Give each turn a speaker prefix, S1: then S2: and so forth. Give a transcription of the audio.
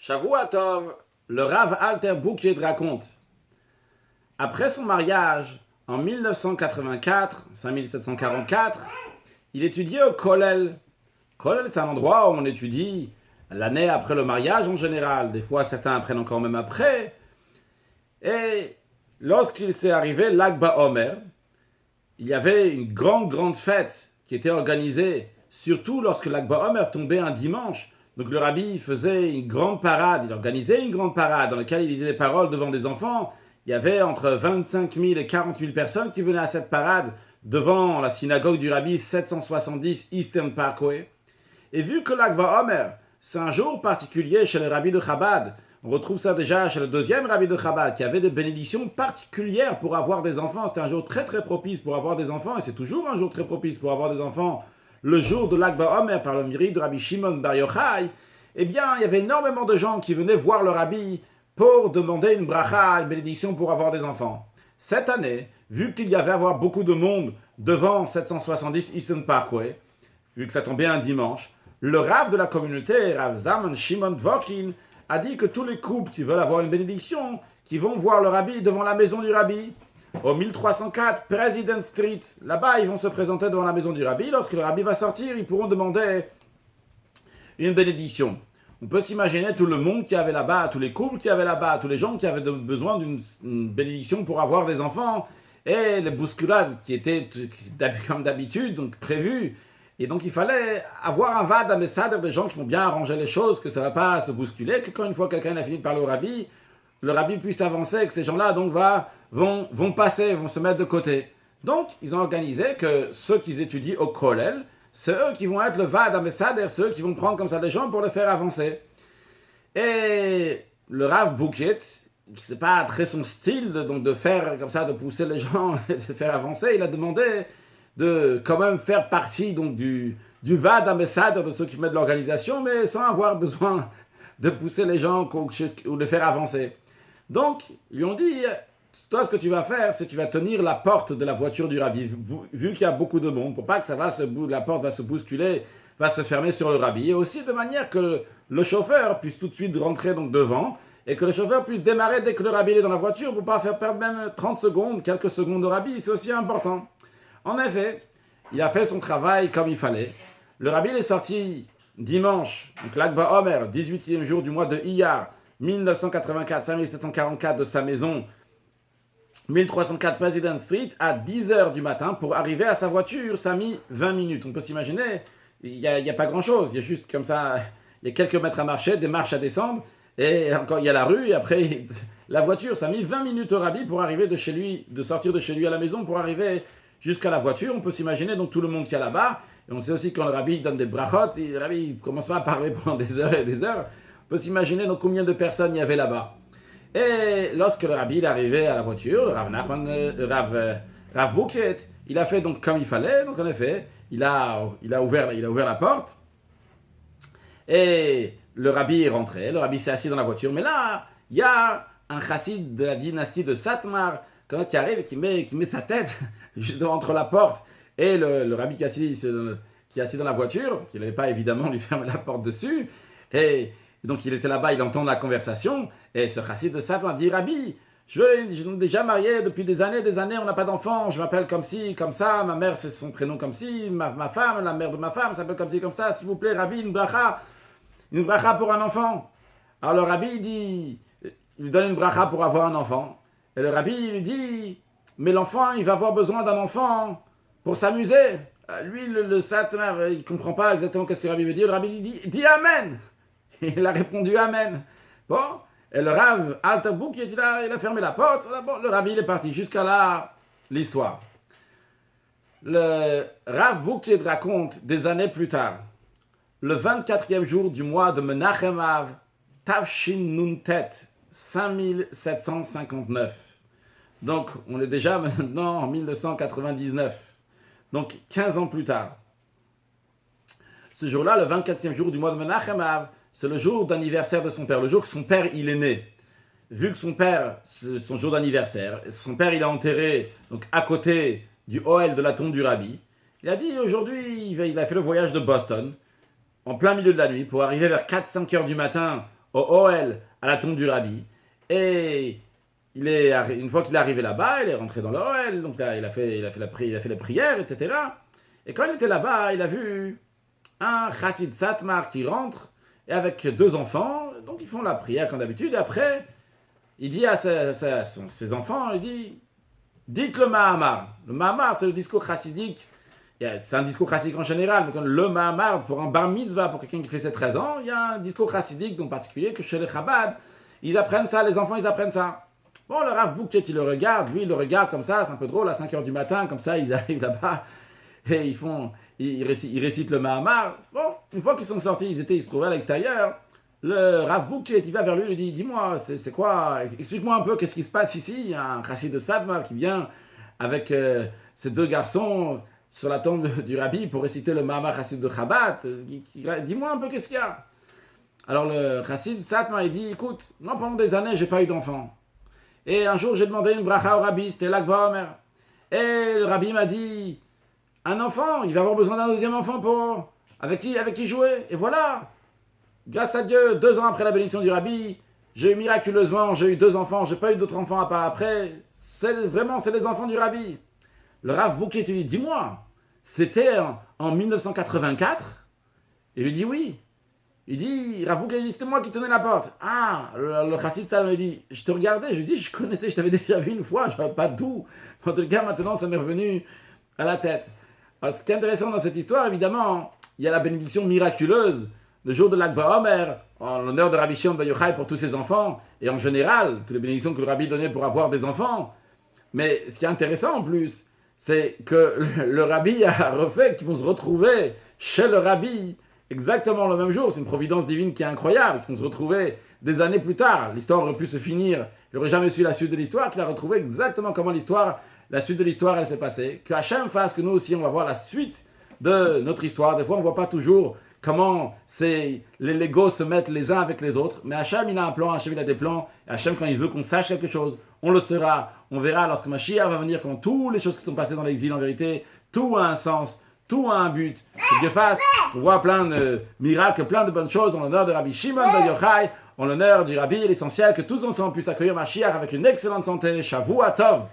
S1: Shavua Tov, le Rav Alter Bouked raconte. Après son mariage, en 1984, 5744, il étudiait au Kollel. Kollel, c'est un endroit où on étudie l'année après le mariage en général. Des fois, certains apprennent encore même après. Et lorsqu'il s'est arrivé Lag BaOmer, il y avait une grande fête qui était organisée, surtout lorsque Lag BaOmer tombait un dimanche. Donc le rabbi faisait une grande parade, il organisait une grande parade dans laquelle il disait des paroles devant des enfants. Il y avait entre 25 000 et 40 000 personnes qui venaient à cette parade devant la synagogue du rabbi 770 Eastern Parkway. Et vu que Lag BaOmer, c'est un jour particulier chez le rabbi de Chabad, on retrouve ça déjà chez le deuxième rabbi de Chabad, qui avait des bénédictions particulières pour avoir des enfants. C'était un jour très propice pour avoir des enfants, et c'est toujours un jour très propice pour avoir des enfants. Le jour de Lag BaOmer, par le mérite de Rabbi Shimon Bar Yochai, eh bien, il y avait énormément de gens qui venaient voir le rabbi pour demander une bracha, une bénédiction pour avoir des enfants. Cette année, vu qu'il y avait avoir beaucoup de monde devant 770 Eastern Parkway, vu que ça tombait un dimanche, le Rav de la communauté, Rav Zalman Shimon Dworkin, a dit que tous les couples qui veulent avoir une bénédiction, qui vont voir le rabbi devant la maison du rabbi, au 1304 President Street, là-bas, ils vont se présenter devant la maison du rabbi. Lorsque le rabbi va sortir, ils pourront demander une bénédiction. On peut s'imaginer tout le monde qui avait là-bas, tous les couples qui avaient là-bas, tous les gens qui avaient besoin d'une bénédiction pour avoir des enfants, et les bousculades qui étaient comme d'habitude, donc prévues. Et donc il fallait avoir un vade à messader des gens qui vont bien arranger les choses, que ça ne va pas se bousculer, que quand une fois quelqu'un a fini de parler au rabbi, le rabbi puisse avancer, que ces gens-là donc vont passer, vont se mettre de côté. Donc, ils ont organisé que ceux qui étudient au Kollel, c'est eux qui vont être le Va'ad HaMesader, ceux qui vont prendre comme ça des gens pour les faire avancer. Et le Rav Bouked, c'est pas très son style de faire comme ça, de pousser les gens, de faire avancer, il a demandé de quand même faire partie donc du Va'ad HaMesader, de ceux qui mettent de l'organisation, mais sans avoir besoin de pousser les gens ou de faire avancer. Donc, ils lui ont dit, toi, ce que tu vas faire, c'est que tu vas tenir la porte de la voiture du rabbi, vu qu'il y a beaucoup de monde, pour pas que la porte va se bousculer, va se fermer sur le rabbi, et aussi de manière que le chauffeur puisse tout de suite rentrer donc devant, et que le chauffeur puisse démarrer dès que le rabbi est dans la voiture, pour pas faire perdre même 30 secondes, quelques secondes au rabbi, c'est aussi important. En effet, il a fait son travail comme il fallait. Le rabbi est sorti dimanche, donc Lag BaOmer, 18e jour du mois de Iyar, 1984, 5744 de sa maison, 1304 President Street, à 10h du matin pour arriver à sa voiture. Ça a mis 20 minutes. On peut s'imaginer, il n'y a pas grand-chose. Il y a juste comme ça, il y a quelques mètres à marcher, des marches à descendre, et encore il y a la rue, et après la voiture. Ça a mis 20 minutes au rabbi pour arriver de chez lui, de sortir de chez lui à la maison pour arriver jusqu'à la voiture. On peut s'imaginer donc tout le monde qui est là-bas. Et on sait aussi quand le rabbi donne des brachot, le rabbi ne commence pas à parler pendant des heures et des heures. On peut s'imaginer donc combien de personnes il y avait là-bas. Et lorsque le rabbi est arrivé à la voiture, le Rav Bouked, il a fait donc comme il fallait. Donc en effet, il a ouvert la porte. Et le rabbi est rentré. Le rabbi s'est assis dans la voiture. Mais là, il y a un chassid de la dynastie de Satmar qui arrive et qui met sa tête juste entre la porte et le rabbi qui est assis dans la voiture, qui n'allait pas évidemment lui fermer la porte dessus. Et donc il était là-bas, il entend la conversation, et ce chassid de Satmar dit, Rabbi, je suis déjà marié depuis des années, on n'a pas d'enfant, je m'appelle comme ci, comme ça, ma mère c'est son prénom comme ci, ma femme, la mère de ma femme s'appelle comme ci, comme ça, s'il vous plaît, Rabbi, une bracha pour un enfant. Alors le Rabbi il lui donne une bracha pour avoir un enfant, et le Rabbi lui dit, mais l'enfant, il va avoir besoin d'un enfant pour s'amuser. Lui, le Satmar, il ne comprend pas exactement qu'est-ce que le Rabbi veut dire, le Rabbi dit Amen. Il a répondu Amen. Bon, et le Rav Alter Bouked, il a fermé la porte. Bon, le Rabbi, il est parti. Jusqu'à là, l'histoire. Le Rav Bouked raconte des années plus tard, le 24e jour du mois de Menachem Av, Tavshin Nuntet, 5759. Donc, on est déjà maintenant en 1999. Donc, 15 ans plus tard. Ce jour-là, le 24e jour du mois de Menachem Av, c'est le jour d'anniversaire de son père, le jour que son père il est né. Vu que son père, c'est son jour d'anniversaire, son père il a enterré donc à côté du Ohel de la tombe du rabbi. Il a dit aujourd'hui, il a fait le voyage de Boston, en plein milieu de la nuit, pour arriver vers 4-5 heures du matin au Ohel, à la tombe du Rabbi. Et une fois qu'il est arrivé là-bas, il est rentré dans le Ohel, donc là, il a fait les prières, etc. Et quand il était là-bas, il a vu un chassid Satmar qui rentre, et avec 2 enfants, donc ils font la prière comme d'habitude, et après, il dit à ses enfants, il dit, dites le Mahamar. Le Mahamar, c'est le discours chassidique. C'est un discours chassidique en général, mais le Mahamar, pour un bar mitzvah, pour quelqu'un qui fait ses 13 ans, il y a un discours chassidique en particulier que chez les Chabad, ils apprennent ça, les enfants, ils apprennent ça. Bon, le Rav Bouquet, il le regarde, lui, il le regarde comme ça, c'est un peu drôle, à 5h du matin, comme ça, ils arrivent là-bas, et ils récitent le Mahamar. Bon, une fois qu'ils sont sortis, ils se trouvaient à l'extérieur, le Rav Bouquet, il va vers lui, il lui dit, dis-moi, c'est quoi, explique-moi un peu, qu'est-ce qui se passe ici, il y a un chassid de Sadmar qui vient avec ces 2 garçons sur la tombe du Rabbi pour réciter le Mahamar chassid de Chabad, dis-moi un peu qu'est-ce qu'il y a. Alors le chassid Satmar, il dit, écoute, moi pendant des années, j'ai pas eu d'enfant. Et un jour, j'ai demandé une bracha au Rabbi, c'était Lag BaOmer. Et le Rabbi m'a dit, un enfant, il va avoir besoin d'un 2e enfant avec qui jouer. Et voilà, grâce à Dieu, 2 ans après la bénédiction du Rabbi, j'ai eu 2 enfants, j'ai pas eu d'autres enfants à part après. C'est les enfants du Rabbi. Le Rav Bouquet lui dit, dis-moi, c'était en 1984? Il lui dit oui. Il dit, Rav Bouquet dit, c'était moi qui tenais la porte. Ah, le chassid ça me dit, je te regardais, je lui dis, je connaissais, je t'avais déjà vu une fois, je ne savais pas d'où. En tout cas, maintenant, ça m'est revenu à la tête. Alors, ce qui est intéressant dans cette histoire, évidemment, il y a la bénédiction miraculeuse le jour de Lag BaOmer, en l'honneur de Rabbi Shimon Bar Yochai pour tous ses enfants, et en général, toutes les bénédictions que le Rabbi donnait pour avoir des enfants. Mais ce qui est intéressant en plus, c'est que le Rabbi a refait qu'ils vont se retrouver chez le Rabbi exactement le même jour. C'est une providence divine qui est incroyable, qu'ils vont se retrouver des années plus tard. L'histoire aurait pu se finir, il n'aurait jamais su la suite de l'histoire, qu'il a retrouvé exactement comment la suite de l'histoire, elle s'est passée. Que Hachem fasse que nous aussi, on va voir la suite de notre histoire. Des fois, on ne voit pas toujours comment les Legos se mettent les uns avec les autres. Mais Hachem, il a un plan, Hachem, il a des plans. Et Hachem, quand il veut qu'on sache quelque chose, on le saura. On verra lorsque Mashiach va venir, quand toutes les choses qui sont passées dans l'exil, en vérité, tout a un sens, tout a un but. Que Dieu fasse, on voit plein de miracles, plein de bonnes choses en l'honneur de Rabbi Shimon Bar Yochai, en l'honneur du Rabbi, l'essentiel, que tous ensemble puissent accueillir Mashiach avec une excellente santé. Shavua Tov.